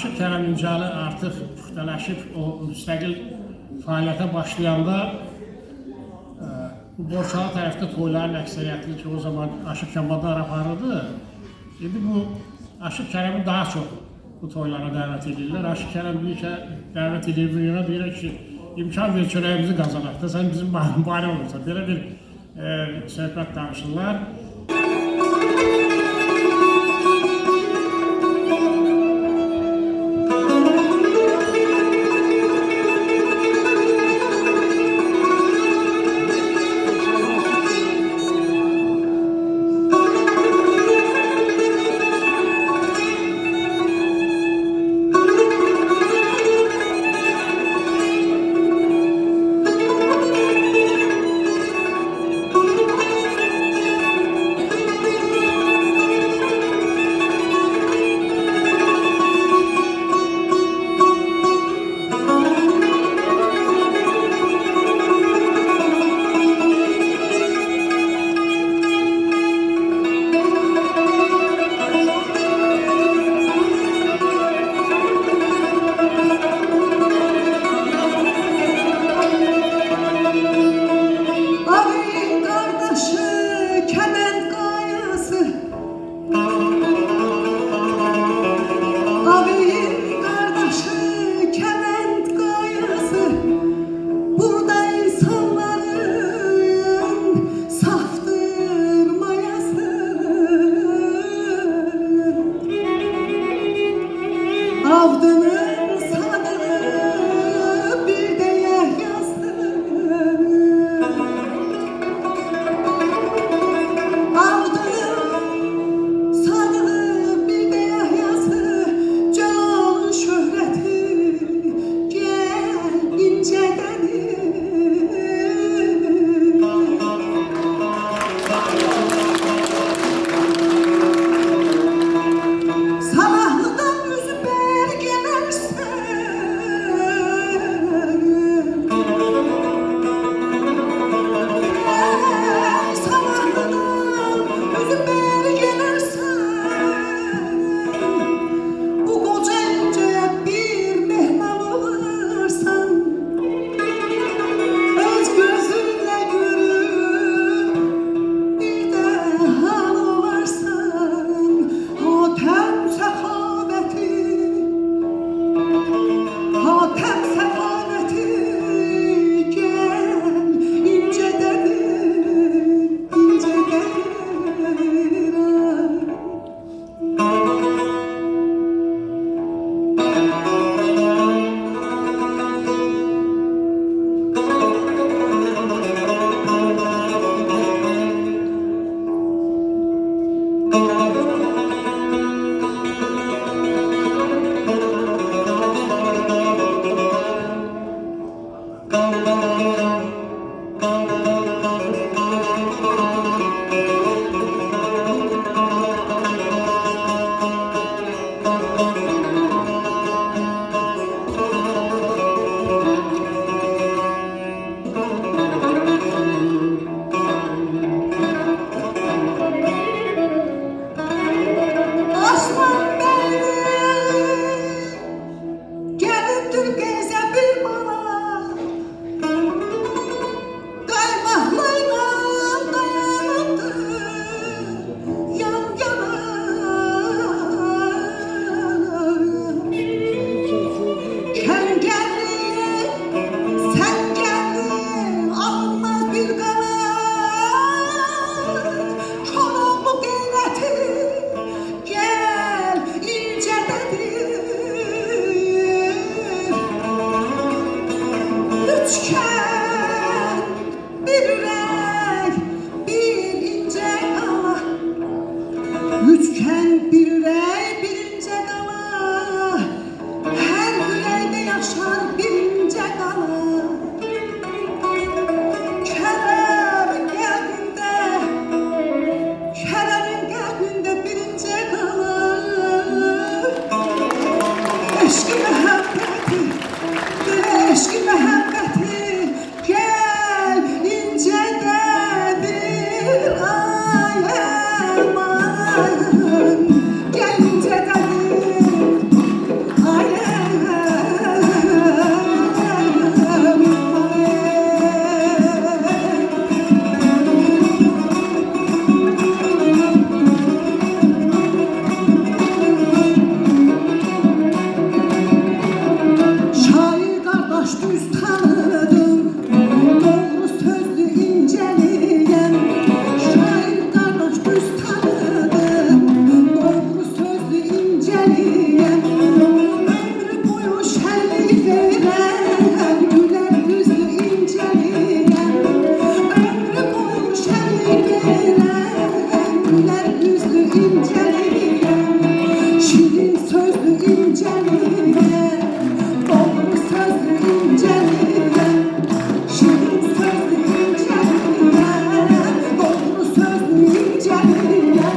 Aşıq Kərəm İncalı artıq puxtalaşıb o müstəqil fəaliyyətə başlayanda bu Borçalı tərəfdə toyların əksəriyyətini ki o zaman Aşıq Kəmadar aparırdı. İndi bu Aşıq Kərəmi daha çox bu toylara dəvət edirlər. Aşıq Kərəm deyir ki, dəvət edir bir yana deyir ki, imkan ver çörəyimizi qazanaq da sən bizim bari olursan. Belə bir söhbət danışırlar. Avdının sadığı bir de yazdı. Avdının sadığı bir de yazdı. Can şöhreti gel incedenir. Sabahlıdan yüzü belgelersen sabahlıdan yüzü belgelersen bu koca inceye bir mehman olursan öz gözünle görüp bir de hal olarsan hatem sehaveti hatem sehaveti gel incededir incededir Osman Bey gelindir geze bir bana Kaymaqlayla dayanırdı yan yana Sen geldin, sen geldin alınmaz bir karar Çorumlu gayreti gel incededir Üçgen bir yürek bir ince kala Üçgen bir yürek bir ince kala Her yüreğde yaşar bir ince kala Kerem'in kalbinde bir ince kala Eşki mehabbeti gel incededir alem alem gel incededir alem alem Şair kardeş düz tanıdım Doğru sözlü inceleyen Şair kardeş düz tanıdım Doğru sözlü inceleyen Ömrü boyu şenlik veren Güler yüzlü inceleyen Ömrü boyu şenlik veren Güler yüzlü inceleyen Şirin sözlü inceleyen Doğru sözlü inceleyen Şirin sözlü inceleyen Doğru sözlü inceleyen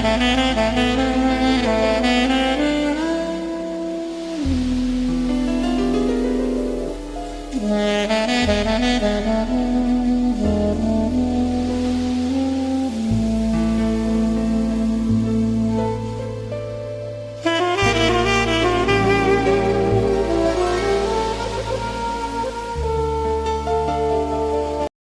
Thank you.